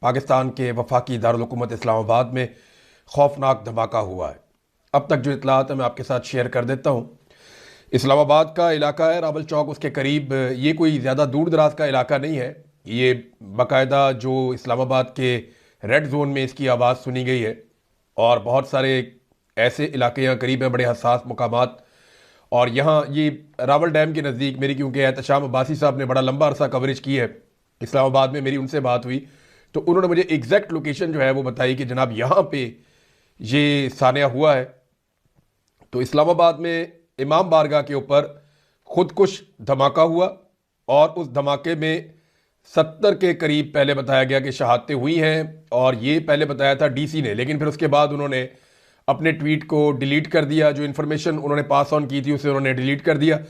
पाकिस्तान के वफाकी दारुल हुकूमत इस्लामाबाद में खौफनाक धमाका हुआ है। अब तक जो इतलात है मैं आपके साथ शेयर कर देता हूँ। इस्लामाबाद का इलाका है रावल चौक, उसके करीब। ये कोई ज़्यादा दूर दराज का इलाका नहीं है। ये बाकायदा जो इस्लामाबाद के रेड जोन में इसकी आवाज़ सुनी गई है, और बहुत सारे ऐसे इलाके यहाँ करीब हैं, बड़े हसास मकामात। और यहाँ ये रावल डैम के नज़दीक मेरी, क्योंकि एहतशाम अब्बासी साहब ने बड़ा लंबा अरसा कवरेज की है इस्लामाबाद में, मेरी उनसे बात हुई तो उन्होंने मुझे एग्जैक्ट लोकेशन जो है वो बताई कि जनाब यहाँ पे ये सानिया हुआ है। तो इस्लामाबाद में इमाम बारगाह के ऊपर खुदकुश धमाका हुआ, और उस धमाके में 70 के करीब पहले बताया गया कि शहादतें हुई हैं, और ये पहले बताया था डीसी ने, लेकिन फिर उसके बाद उन्होंने अपने ट्वीट को डिलीट कर दिया। जो इन्फॉर्मेशन उन्होंने पास ऑन की थी उसे उन्होंने डिलीट कर दिया।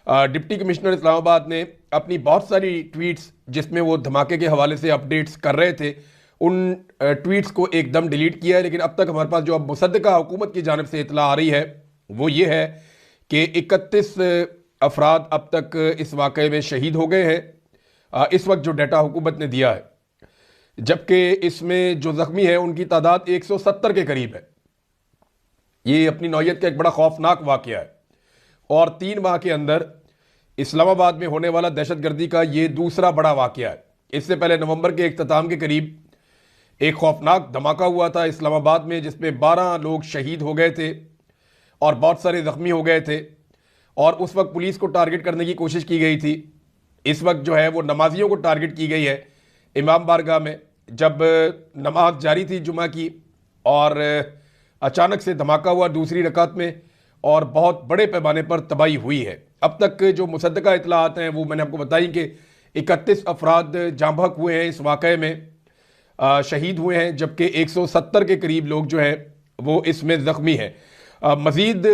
डिप्टी कमिश्नर इस्लामाबाद ने अपनी बहुत सारी ट्वीट्स जिसमें वो धमाके के हवाले से अपडेट्स कर रहे थे, उन ट्वीट्स को एकदम डिलीट किया है। लेकिन अब तक हमारे पास जो अब मुसद्दका हुकूमत की जानिब से इतला आ रही है वो ये है कि 31 अफराद अब तक इस वाक़े में शहीद हो गए हैं, इस वक्त जो डाटा हुकूमत ने दिया है, जबकि इसमें जो ज़ख्मी है उनकी तादाद 170 के करीब है। ये अपनी नौयत का एक बड़ा खौफनाक वाक़या है, और 3 माह के अंदर इस्लामाबाद में होने वाला दहशतगर्दी का ये दूसरा बड़ा वाक़या है। इससे पहले नवंबर के इख्तिताम के करीब एक खौफनाक धमाका हुआ था इस्लामाबाद में, जिसमें 12 लोग शहीद हो गए थे और बहुत सारे ज़ख्मी हो गए थे, और उस वक्त पुलिस को टारगेट करने की कोशिश की गई थी। इस वक्त जो है वो नमाजियों को टारगेट की गई है इमाम बारगाह में, जब नमाज जारी थी जुमा की, और अचानक से धमाका हुआ दूसरी रकात में, और बहुत बड़े पैमाने पर तबाही हुई है। अब तक जो मुसद्दका इतलात हैं वो मैंने आपको बताई कि 31 अफराद जाँ बहक हुए हैं इस वाक़े में, शहीद हुए हैं, जबकि 170 के करीब लोग जो हैं वो इसमें ज़ख्मी हैं। मज़ीद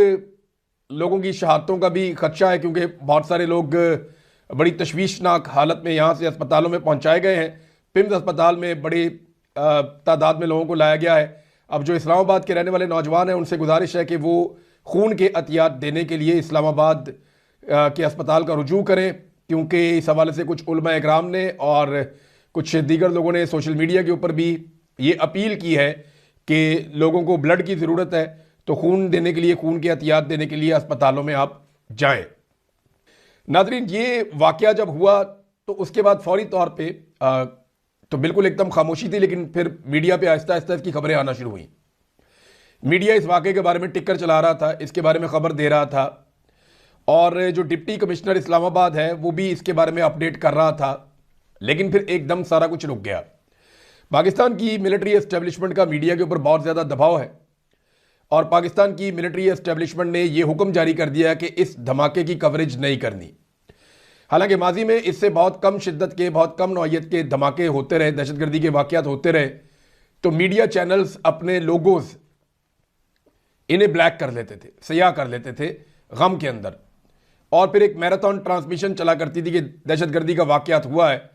लोगों की शहादतों का भी खदशा है, क्योंकि बहुत सारे लोग बड़ी तशवीशनाक हालत में यहाँ से अस्पतालों में पहुँचाए गए हैं। पिम्स अस्पताल में बड़ी तादाद में लोगों को लाया गया है। अब जो इस्लामाबाद के रहने वाले नौजवान हैं उनसे गुजारिश है कि वो खून के अतियात देने के लिए इस्लामाबाद के अस्पताल का रुजू करें, क्योंकि इस हवाले से कुछ उलमा इकराम ने और कुछ दीगर लोगों ने सोशल मीडिया के ऊपर भी ये अपील की है कि लोगों को ब्लड की ज़रूरत है, तो खून देने के लिए, खून के एहतियात देने के लिए अस्पतालों में आप जाएं। नाज़रीन, ये वाक़या जब हुआ तो उसके बाद फौरी तौर पे तो बिल्कुल एकदम खामोशी थी, लेकिन फिर मीडिया पे आहिस्ता आहिस्ता इसकी खबरें आना शुरू हुई। मीडिया इस वाक़े के बारे में टिक्कर चला रहा था, इसके बारे में खबर दे रहा था, और जो डिप्टी कमिश्नर इस्लामाबाद है वो भी इसके बारे में अपडेट कर रहा था। लेकिन फिर एकदम सारा कुछ रुक गया। पाकिस्तान की मिलिट्री एस्टेब्लिशमेंट का मीडिया के ऊपर बहुत ज़्यादा दबाव है, और पाकिस्तान की मिलिट्री एस्टेब्लिशमेंट ने यह हुक्म जारी कर दिया कि इस धमाके की कवरेज नहीं करनी। हालांकि माजी में इससे बहुत कम शिद्दत के, बहुत कम नौयत के धमाके होते रहे, दहशतगर्दी के वाक़यात होते रहे, तो मीडिया चैनल्स अपने लोगोज इन्हें ब्लैक कर लेते थे, सयाह कर लेते थे गम के अंदर, और फिर एक मैराथन ट्रांसमिशन चला करती थी कि दहशतगर्दी का वाक़यात हुआ है,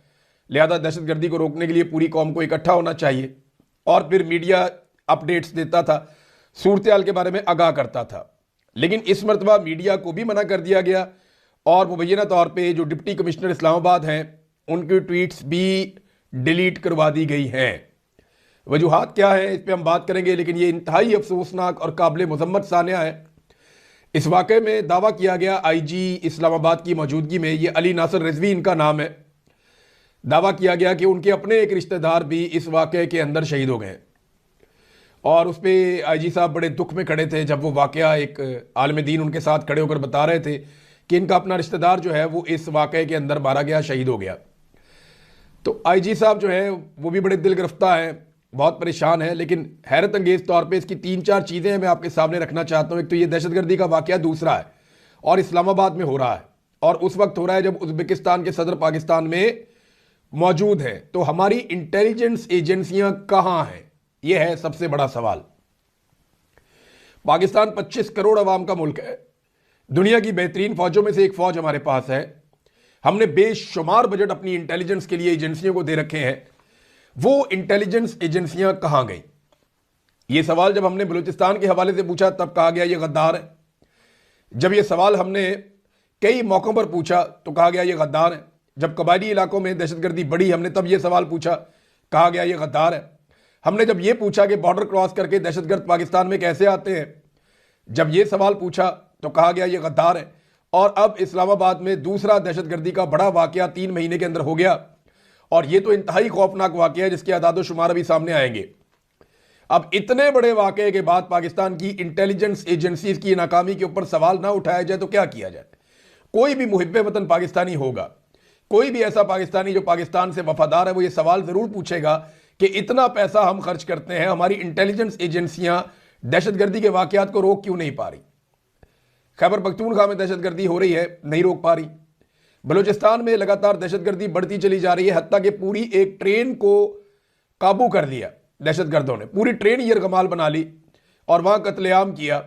लिहाजा दहशतगर्दी को रोकने के लिए पूरी कौम को इकट्ठा होना चाहिए। और फिर मीडिया अपडेट्स देता था, सूरत हाल के बारे में आगाह करता था। लेकिन इस मरतबा मीडिया को भी मना कर दिया गया, और मुबैना तौर पे जो डिप्टी कमिश्नर इस्लामाबाद हैं उनकी ट्वीट्स भी डिलीट करवा दी गई हैं। वजूहात क्या है इस पर हम बात करेंगे, लेकिन ये इंतहाई अफसोसनाक और काबिल मजम्मत सानिया है। इस वाक़े में दावा किया गया आईजी इस्लामाबाद की मौजूदगी में, ये अली नासिर रिजवी इनका नाम है, दावा किया गया कि उनके अपने एक रिश्तेदार भी इस वाक़े के अंदर शहीद हो गए, और उस पर आईजी साहब बड़े दुख में खड़े थे जब वो वाक़या एक आलिम दीन उनके साथ खड़े होकर बता रहे थे कि इनका अपना रिश्तेदार जो है वो इस वाक़े के अंदर मारा गया, शहीद हो गया। तो आईजी साहब जो है वो भी बड़े दिल गिरफ्तार हैं, बहुत परेशान है। लेकिन हैरत अंगेज़ तौर पे इसकी 3-4 चीज़ें मैं आपके सामने रखना चाहता हूँ। एक तो ये दहशतगर्दी का वाक़या दूसरा है, और इस्लामाबाद में हो रहा है, और उस वक्त हो रहा है जब उज़्बेकिस्तान के सदर पाकिस्तान में मौजूद हैं। तो हमारी इंटेलिजेंस एजेंसियां कहाँ हैं, यह है सबसे बड़ा सवाल। पाकिस्तान 25 करोड़ अवाम का मुल्क है, दुनिया की बेहतरीन फौजों में से एक फौज हमारे पास है, हमने बेशुमार बजट अपनी इंटेलिजेंस के लिए एजेंसियों को दे रखे हैं। वो इंटेलिजेंस एजेंसियां कहां गई? ये सवाल जब हमने बलूचिस्तान के हवाले से पूछा तब कहा गया ये गद्दार है। जब ये सवाल हमने कई मौकों पर पूछा तो कहा गया ये गद्दार है। जब कबायली इलाकों में दहशतगर्दी बढ़ी हमने तब ये सवाल पूछा, कहा गया ये गद्दार है। हमने जब ये पूछा कि बॉर्डर क्रॉस करके दहशतगर्द पाकिस्तान में कैसे आते हैं, जब ये सवाल पूछा तो कहा गया ये गद्दार है। और अब इस्लामाबाद में दूसरा दहशतगर्दी का बड़ा वाकया 3 महीने के अंदर हो गया, और ये तो इंतहाई खौफनाक वाकया है जिसके आदाद-ओ-शुमार अभी सामने आएंगे। अब इतने बड़े वाकये के बाद पाकिस्तान की इंटेलिजेंस एजेंसीज की नाकामी के ऊपर सवाल ना उठाया जाए तो क्या किया जाए? कोई भी मुहिब्बे वतन पाकिस्तानी होगा, कोई भी ऐसा पाकिस्तानी जो पाकिस्तान से वफादार है, वो ये सवाल जरूर पूछेगा कि इतना पैसा हम खर्च करते हैं, हमारी इंटेलिजेंस एजेंसियां दहशतगर्दी के वाकयात को रोक क्यों नहीं पा रही? खैबर पख्तूनख्वा में दहशतगर्दी हो रही है, नहीं रोक पा रही। बलूचिस्तान में लगातार दहशतगर्दी बढ़ती चली जा रही है, हत्ता कि पूरी एक ट्रेन को काबू कर लिया दहशतगर्दों ने, पूरी ट्रेन यरगमाल बना ली और वहां कत्लेआम किया,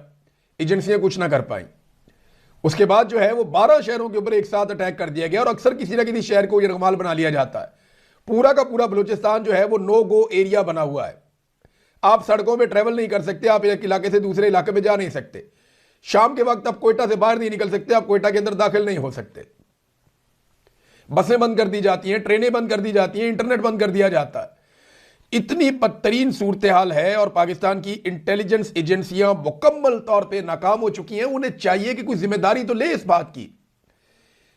एजेंसियां कुछ ना कर पाई। उसके बाद जो है वो 12 शहरों के ऊपर एक साथ अटैक कर दिया गया, और अक्सर किसी ना किसी शहर को यरगमाल बना लिया जाता है। पूरा का पूरा बलूचिस्तान जो है वो नो गो एरिया बना हुआ है। आप सड़कों में ट्रेवल नहीं कर सकते, आप एक इलाके से दूसरे इलाके में जा नहीं सकते। शाम के वक्त आप कोयटा से बाहर नहीं निकल सकते, आप कोयटा के अंदर दाखिल नहीं हो सकते। बसें बंद कर दी जाती हैं, ट्रेनें बंद कर दी जाती हैं, इंटरनेट बंद कर दिया जाता है। इतनी बदतरीन सूरत हाल है, और पाकिस्तान की इंटेलिजेंस एजेंसियां मुकम्मल तौर पे नाकाम हो चुकी हैं। उन्हें चाहिए कि कोई जिम्मेदारी तो ले इस बात की।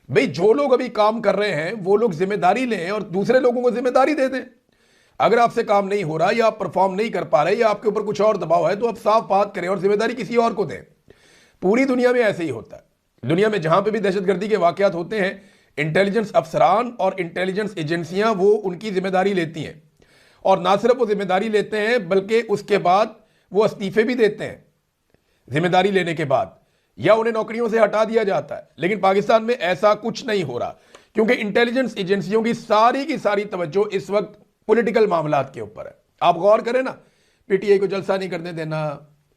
भाई जो लोग अभी काम कर रहे हैं वो लोग जिम्मेदारी लें और दूसरे लोगों को जिम्मेदारी दे दें। अगर आपसे काम नहीं हो रहा, या आप परफॉर्म नहीं कर पा रहे, या आपके ऊपर कुछ और दबाव है, तो आप साफ बात करें और जिम्मेदारी किसी और को दें। पूरी दुनिया में ऐसे ही होता है। दुनिया में जहां पे भी दहशतगर्दी के वाकयात होते हैं, इंटेलिजेंस अफसरान और इंटेलिजेंस एजेंसियां वो उनकी जिम्मेदारी लेती हैं, और ना सिर्फ वो जिम्मेदारी लेते हैं बल्कि उसके बाद वो इस्तीफे भी देते हैं जिम्मेदारी लेने के बाद, या उन्हें नौकरियों से हटा दिया जाता है। लेकिन पाकिस्तान में ऐसा कुछ नहीं हो रहा, क्योंकि इंटेलिजेंस एजेंसियों की सारी तवज्जो इस वक्त पॉलिटिकल मामलात के ऊपर है। आप गौर करें ना, पीटीआई को जलसा नहीं करने देना,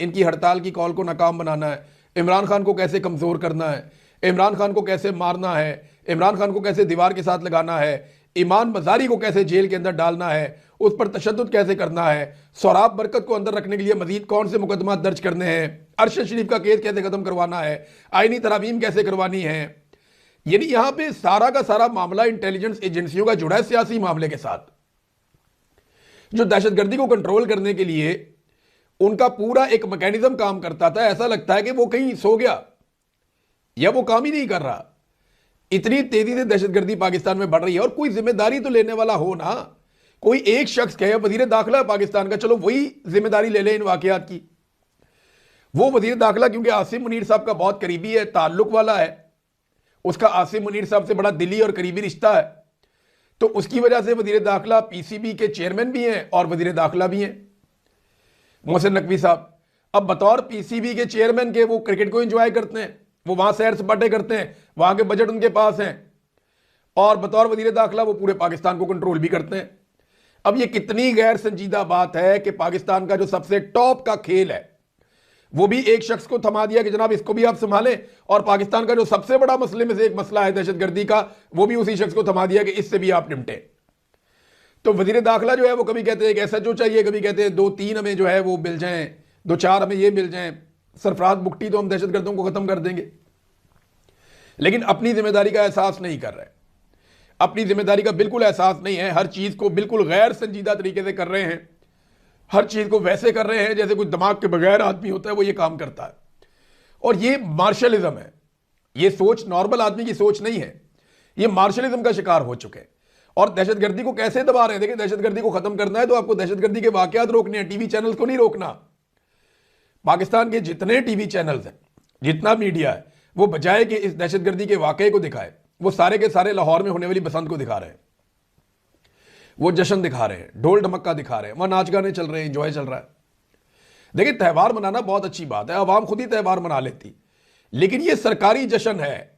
इनकी हड़ताल की कॉल को नाकाम बनाना है, इमरान खान को कैसे कमजोर करना है, इमरान खान को कैसे मारना है, इमरान खान को कैसे दीवार के साथ लगाना है, ईमान मजारी को कैसे जेल के अंदर डालना है, उस पर तशद्दुद कैसे करना है, सौराब बरकत को अंदर रखने के लिए मजीद कौन से मुकदमा दर्ज करने हैं, अरशद शरीफ का केस कैसे खत्म करवाना है, आईनी तरामीम कैसे करवानी है। यानी यहां पे सारा का सारा मामला इंटेलिजेंस एजेंसियों का जुड़ा है सियासी मामले के साथ। जो दहशतगर्दी को कंट्रोल करने के लिए उनका पूरा एक मैकेनिज्म काम करता था, ऐसा लगता है कि वो कहीं सो गया या वो काम ही नहीं कर रहा। इतनी तेजी से दहशतगर्दी पाकिस्तान में बढ़ रही है, और कोई जिम्मेदारी तो लेने वाला हो ना। कोई एक शख्स कहे, वजीर दाखिला है पाकिस्तान का, चलो वही जिम्मेदारी ले ले इन वाकयात की। वो वजीर दाखिला क्योंकि आसिम मुनीर साहब का बहुत करीबी है, ताल्लुक वाला है, उसका आसिम मुनीर साहब से बड़ा दिली और करीबी रिश्ता है, तो उसकी वजह से वजीर दाखिला पीसीबी के चेयरमैन भी हैं और वजीर दाखिला भी हैं मोहसिन नकवी साहब। अब बतौर पीसीबी के चेयरमैन के वो क्रिकेट को एंजॉय करते हैं, वो वहां सैर सपाटे करते हैं, वहां के बजट उनके पास हैं, और बतौर वजीर दाखिला वो पूरे पाकिस्तान को कंट्रोल भी करते हैं। अब ये कितनी गैर संजीदा बात है कि पाकिस्तान का जो सबसे टॉप का खेल है वो भी एक शख्स को थमा दिया कि जनाब इसको भी आप संभालें, और पाकिस्तान का जो सबसे बड़ा मसले में से एक मसला है दहशतगर्दी का, वो भी उसी शख्स को थमा दिया कि इससे भी आप निपटे। तो वजीर दाखिला जो है वो कभी कहते हैं एक SHO चाहिए, कभी कहते हैं 2-3 हमें जो है वो मिल जाएं, 2-4 हमें ये मिल जाएं, सरफराज बुगटी तो हम दहशतगर्दों को खत्म कर देंगे। लेकिन अपनी जिम्मेदारी का एहसास नहीं कर रहे, अपनी जिम्मेदारी का बिल्कुल एहसास नहीं है, हर चीज को बिल्कुल गैर संजीदा तरीके से कर रहे हैं, हर चीज को वैसे कर रहे हैं जैसे कोई दिमाग के बगैर आदमी होता है वो ये काम करता है। और ये मार्शलिज्म है, ये सोच नॉर्मल आदमी की सोच नहीं है, ये मार्शलिज्म का शिकार हो चुके हैं। और दहशतगर्दी को कैसे दबा रहे हैं? देखिए, दहशतगर्दी को खत्म करना है तो आपको दहशतगर्दी के वाकयात रोकने हैं, टीवी चैनल्स को नहीं रोकना। पाकिस्तान के जितने टीवी चैनल्स हैं, जितना मीडिया है, वो बजाय कि इस दहशतगर्दी के वाकये को दिखाए, वो सारे के सारे लाहौर में होने वाली बसंत को दिखा रहे हैं, वो जश्न दिखा रहे हैं, ढोल ढमक्का दिखा रहे हैं, वहां नाच गाने चल रहे हैं, एंजॉय चल रहा है। देखिए, त्यौहार मनाना बहुत अच्छी बात है, आवाम खुद ही त्यौहार मना लेती, लेकिन ये सरकारी जश्न है।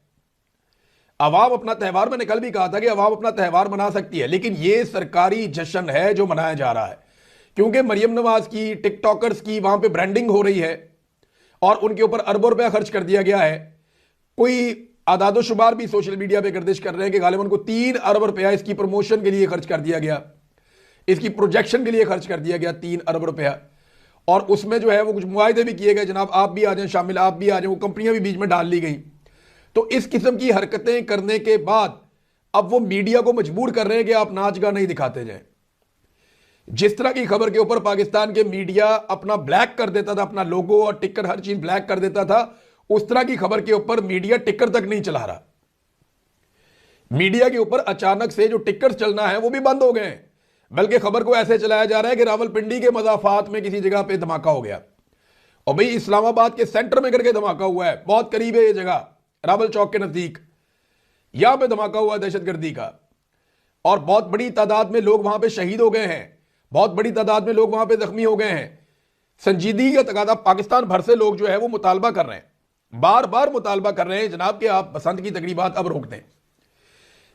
अवाम अपना त्यौहार, मैंने कल भी कहा था कि अवाम अपना त्यौहार मना सकती है, लेकिन ये सरकारी जश्न है जो मनाया जा रहा है, क्योंकि मरियम नवाज की, टिकटॉकर्स की वहां पे ब्रांडिंग हो रही है और उनके ऊपर अरबों रुपया खर्च कर दिया गया है। कोई आदादो शुमार भी सोशल मीडिया पे गर्दिश कर रहे हैं कि गालिबन को 3 अरब रुपया इसकी प्रमोशन के लिए खर्च कर दिया गया, इसकी प्रोजेक्शन के लिए खर्च कर दिया गया 3 अरब रुपया। और उसमें जो है वो कुछ मुआहदे भी किए गए, जनाब आप भी आ जाएं शामिल, आप भी आ जाएं, वो कंपनियां भी बीच में डाल ली गई। तो इस किस्म की हरकतें करने के बाद अब वो मीडिया को मजबूर कर रहे हैं कि आप नाच गाना नहीं दिखाते जाएं। जिस तरह की खबर के ऊपर पाकिस्तान के मीडिया अपना ब्लैक कर देता था, अपना लोगो और टिकर हर चीज ब्लैक कर देता था, उस तरह की खबर के ऊपर मीडिया टिकर तक नहीं चला रहा। मीडिया के ऊपर अचानक से जो टिकर चलना है वो भी बंद हो गए हैं, बल्कि खबर को ऐसे चलाया जा रहा है कि रावलपिंडी के मजाफात में किसी जगह पे धमाका हो गया। और भाई इस्लामाबाद के सेंटर में करके धमाका हुआ है, बहुत करीब है ये जगह, रावल चौक के नजदीक, यहां पे धमाका हुआ दहशतगर्दी का। और बहुत बड़ी तादाद में लोग वहां पे शहीद हो गए हैं, बहुत बड़ी तादाद में लोग वहां पे जख्मी हो गए हैं। संजीदगी का तकादा, पाकिस्तान भर से लोग जो है वो मुतालबा कर रहे हैं, बार बार मुतालबा कर रहे हैं जनाब कि आप बसंत की तकरीबात अब रोक दें,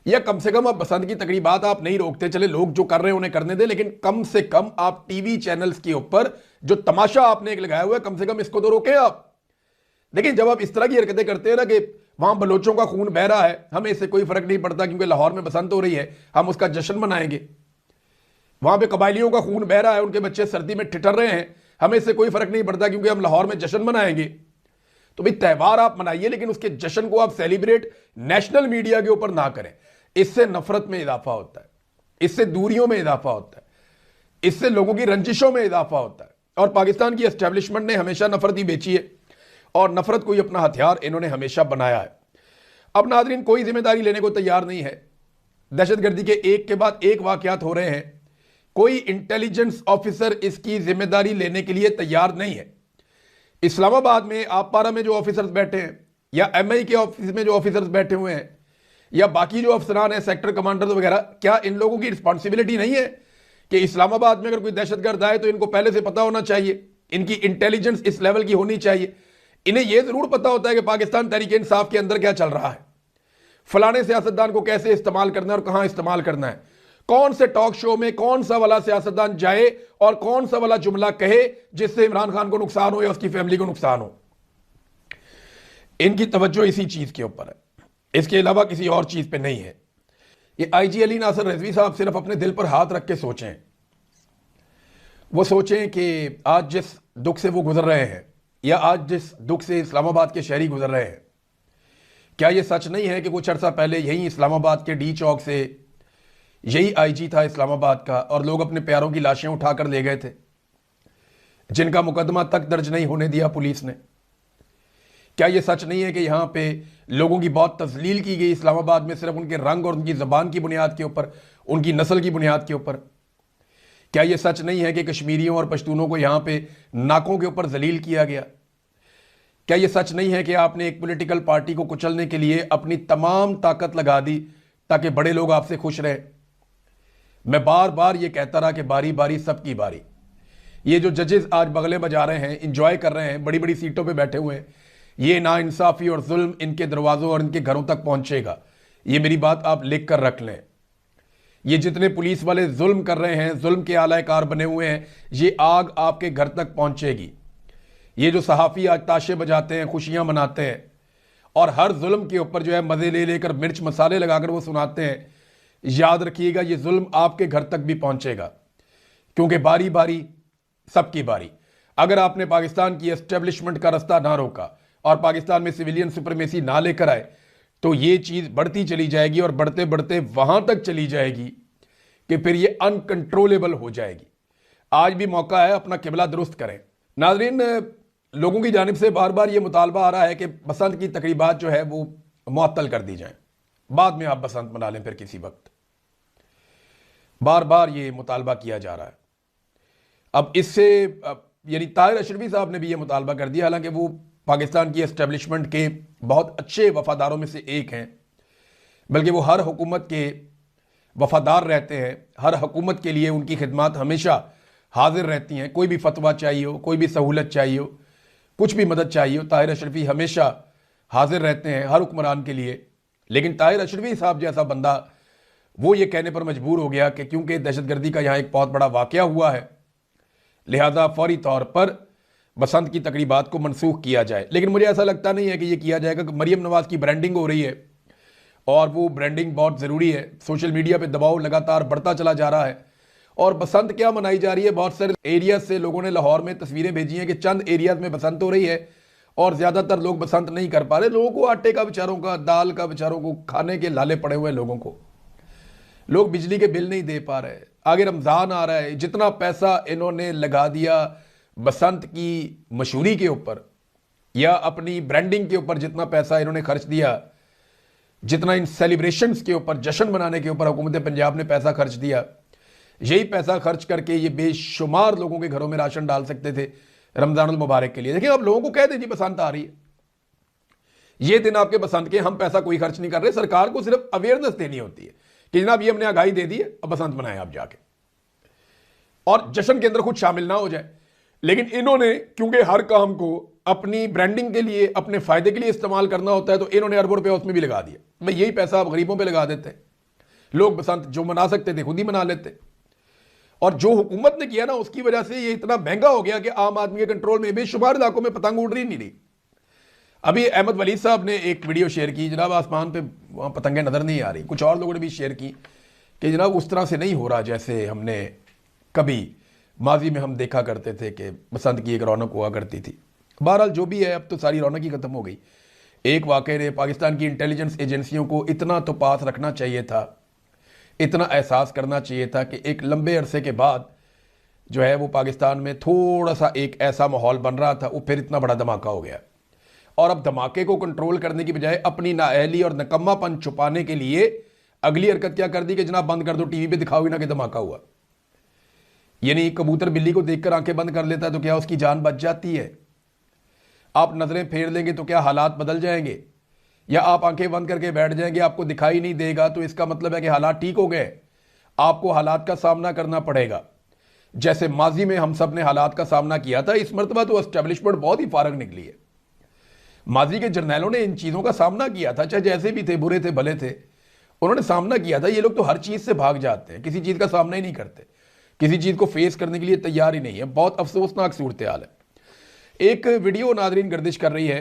या कम से कम अब बसंत की तकरीबात आप नहीं रोकते, चले लोग जो कर रहे हैं उन्हें करने दें, लेकिन कम से कम आप टीवी चैनल्स के ऊपर जो तमाशा आपने एक लगाया हुआ है, कम से कम इसको तो रोकें आप। लेकिन जब आप इस तरह की हरकतें करते हैं ना कि वहां बलोचों का खून बह रहा है, हमें इससे कोई फर्क नहीं पड़ता क्योंकि लाहौर में बसंत हो रही है, हम उसका जश्न मनाएंगे। वहां पे कबायलियों का खून बह रहा है, उनके बच्चे सर्दी में ठिठर रहे हैं, हमें इससे कोई फर्क नहीं पड़ता क्योंकि हम लाहौर में जश्न मनाएंगे। तो भाई त्यौहार आप मनाइए, लेकिन उसके जश्न को आप सेलिब्रेट नेशनल मीडिया के ऊपर ना करें। इससे नफरत में इजाफा होता है, इससे दूरियों में इजाफा होता है, इससे लोगों की रंजिशों में इजाफा होता है। और पाकिस्तान की एस्टेब्लिशमेंट ने हमेशा नफरत ही बेची है और नफरत को ही अपना हथियार इन्होंने हमेशा बनाया है। अब नाज़रीन, कोई जिम्मेदारी लेने को तैयार नहीं है। दहशतगर्दी के एक के बाद एक वाकयात हो रहे हैं, कोई इंटेलिजेंस ऑफिसर इसकी जिम्मेदारी लेने के लिए तैयार नहीं है। इस्लामाबाद में आप पारा में जो ऑफिसर्स बैठे हैं, या एमआई के ऑफिस में जो ऑफिसर्स बैठे हुए हैं, या बाकी जो अफसरान हैं, सेक्टर कमांडर्स वगैरह, क्या इन लोगों की रिस्पॉन्सिबिलिटी नहीं है कि इस्लामाबाद में अगर कोई दहशतगर्द आए तो इनको पहले से पता होना चाहिए, इनकी इंटेलिजेंस इस लेवल की होनी चाहिए। इन्हें यह जरूर पता होता है कि पाकिस्तान तहरीक इंसाफ के अंदर क्या चल रहा है, फलाने सियासतदान को कैसे इस्तेमाल करना है और कहां इस्तेमाल करना है, कौन से टॉक शो में कौन सा वाला सियासतदान जाए और कौन सा वाला जुमला कहे जिससे इमरान खान को नुकसान हो या उसकी फैमिली को नुकसान हो। इनकी तवज्जो इसी चीज के ऊपर है, इसके अलावा किसी और चीज पे नहीं है। ये आईजी अली नासर रिजवी साहब सिर्फ अपने दिल पर हाथ रख के सोचें, वो सोचें कि आज जिस दुख से वो गुजर रहे हैं, या आज जिस दुख से इस्लामाबाद के शहरी गुजर रहे हैं, क्या ये सच नहीं है कि कुछ अर्सा पहले यही इस्लामाबाद के डी चौक से यही आईजी था इस्लामाबाद का, और लोग अपने प्यारों की लाशें उठाकर ले गए थे, जिनका मुकदमा तक दर्ज नहीं होने दिया पुलिस ने? क्या ये सच नहीं है कि यहां पे लोगों की बहुत तजलील की गई इस्लामाबाद में, सिर्फ उनके रंग और उनकी जबान की बुनियाद के ऊपर, उनकी नस्ल की बुनियाद के ऊपर? क्या ये सच नहीं है कि कश्मीरियों और पश्तूनों को यहां पे नाकों के ऊपर जलील किया गया? क्या ये सच नहीं है कि आपने एक पॉलिटिकल पार्टी को कुचलने के लिए अपनी तमाम ताकत लगा दी ताकि बड़े लोग आपसे खुश रहे? मैं बार बार ये कहता रहा कि बारी बारी सबकी बारी। ये जो जजेस आज बगले बजा रहे हैं, इंजॉय कर रहे हैं, बड़ी बड़ी सीटों पे बैठे हुए हैं, ये नाइंसाफी और जुल्म इनके दरवाजों और इनके घरों तक पहुंचेगा। ये मेरी बात आप लिख कर रख लें। ये जितने पुलिस वाले जुल्म कर रहे हैं, जुल्म के आलाकार बने हुए हैं, ये आग आपके घर तक पहुंचेगी। ये जो सहाफ़ी आज ताशे बजाते हैं, खुशियां मनाते हैं और हर जुल्म के ऊपर जो है मज़े ले लेकर मिर्च मसाले लगाकर वो सुनाते हैं, याद रखिएगा ये जुल्म आपके घर तक भी पहुंचेगा, क्योंकि बारी बारी सबकी बारी। अगर आपने पाकिस्तान की एस्टेब्लिशमेंट का रास्ता ना रोका और पाकिस्तान में सिविलियन सुपरमेसी ना लेकर आए, तो ये चीज़ बढ़ती चली जाएगी और बढ़ते बढ़ते वहां तक चली जाएगी कि फिर ये अनकंट्रोलेबल हो जाएगी। आज भी मौका है, अपना किबला दुरुस्त करें। नाजरीन, लोगों की जानिब से बार बार ये मुतालबा आ रहा है कि बसंत की तकरीबात जो है वो मुअत्तल कर दी जाएं, बाद में आप बसंत मना लें फिर किसी वक्त। बार बार ये मुतालबा किया जा रहा है। अब इससे यानी ताहिर अशरफी साहब ने भी ये मुतालबा कर दिया, हालांकि वो पाकिस्तान की एस्टेब्लिशमेंट के बहुत अच्छे वफादारों में से एक हैं, बल्कि वो हर हुकूमत के वफादार रहते हैं, हर हुकूमत के लिए उनकी खिदमत हमेशा हाजिर रहती हैं। कोई भी फतवा चाहिए हो, कोई भी सहूलत चाहिए हो, कुछ भी मदद चाहिए हो, ताहिर अशरफी हमेशा हाजिर रहते हैं हर हुक्मरान के लिए। लेकिन ताहिर अशरफी साहब जैसा बंदा वो ये कहने पर मजबूर हो गया कि क्योंकि दहशतगर्दी का यहाँ एक बहुत बड़ा वाकया हुआ है, लिहाजा फौरी तौर पर बसंत की तकरीबात को मनसूख किया जाए। लेकिन मुझे ऐसा लगता नहीं है कि ये किया जाएगा, कि मरियम नवाज की ब्रांडिंग हो रही है और वो ब्रांडिंग बहुत ज़रूरी है। सोशल मीडिया पे दबाव लगातार बढ़ता चला जा रहा है और बसंत क्या मनाई जा रही है। बहुत सारे एरियाज से लोगों ने लाहौर में तस्वीरें भेजी हैं कि चंद एरियाज में बसंत हो रही है और ज़्यादातर लोग बसंत नहीं कर पा रहे। लोगों को आटे का बेचारों का, दाल का बेचारों को खाने के लाले पड़े हुए लोगों को, लोग बिजली के बिल नहीं दे पा रहे, आगे रमज़ान आ रहा है, जितना पैसा इन्होंने लगा दिया बसंत की मशहूरी के ऊपर या अपनी ब्रांडिंग के ऊपर, जितना पैसा इन्होंने खर्च दिया, जितना इन सेलिब्रेशंस के ऊपर, जश्न मनाने के ऊपर हुकूमत पंजाब ने पैसा खर्च दिया, यही पैसा खर्च करके ये बेशुमार लोगों के घरों में राशन डाल सकते थे रमज़ानुल मुबारक के लिए। देखिए, अब लोगों को कह दीजिए बसंत आ रही है, ये दिन आपके बसंत के, हम पैसा कोई खर्च नहीं कर रहे। सरकार को सिर्फ अवेयरनेस देनी होती है कि जनाब ये हमने आगाही दे दी है, अब बसंत मनाएं आप जाके, और जश्न के अंदर खुद शामिल ना हो जाए। लेकिन इन्होंने क्योंकि हर काम को अपनी ब्रांडिंग के लिए, अपने फायदे के लिए इस्तेमाल करना होता है, तो इन्होंने अरबों रुपया उसमें भी लगा दिया। भाई यही पैसा आप गरीबों पे लगा देते, लोग बसंत जो मना सकते थे खुद ही मना लेते। और जो हुकूमत ने किया ना, उसकी वजह से ये इतना महंगा हो गया कि आम आदमी के कंट्रोल में बेशुमार इलाकों में पतंग उड़ रही नहीं रही। अभी अहमद वलीद साहब ने एक वीडियो शेयर की, जनाब आसमान पे वहाँ पतंगें नज़र नहीं आ रही। कुछ और लोगों ने भी शेयर की कि जनाब उस तरह से नहीं हो रहा जैसे हमने कभी माजी में हम देखा करते थे कि बसंत की एक रौनक हुआ करती थी। बहरहाल जो भी है, अब तो सारी रौनक ही ख़त्म हो गई। एक वाक़े ने पाकिस्तान की इंटेलिजेंस एजेंसियों को इतना तो पास रखना चाहिए था, इतना एहसास करना चाहिए था कि एक लंबे अरसे के बाद जो है वो पाकिस्तान में थोड़ा सा एक ऐसा माहौल बन रहा था, वो फिर इतना बड़ा धमाका हो गया। और अब धमाके को कंट्रोल करने की बजाय अपनी नाअहली और नकम्मापन छुपाने के लिए अगली हरकत क्या कर दी कि जनाब बंद कर दो, टीवी पे दिखाओगे ना कि धमाका हुआ। यानी कबूतर बिल्ली को देखकर आंखें बंद कर लेता है तो क्या उसकी जान बच जाती है? आप नजरें फेर लेंगे तो क्या हालात बदल जाएंगे? या आप आंखें बंद करके बैठ जाएंगे, आपको दिखाई नहीं देगा तो इसका मतलब है कि हालात ठीक हो गए? आपको हालात का सामना करना पड़ेगा, जैसे माजी में हम सब ने हालात का सामना किया था। इस मरतबा तो एस्टेब्लिशमेंट बहुत ही फारग निकली है। माजी के जर्नैलों ने इन चीज़ों का सामना किया था, चाहे जैसे भी थे, बुरे थे भले थे, उन्होंने सामना किया था। ये लोग तो हर चीज़ से भाग जाते हैं, किसी चीज़ का सामना ही नहीं करते, किसी चीज़ को फेस करने के लिए तैयार ही नहीं है। बहुत अफसोसनाक सूरत हाल है। एक वीडियो नादरीन गर्दिश कर रही है,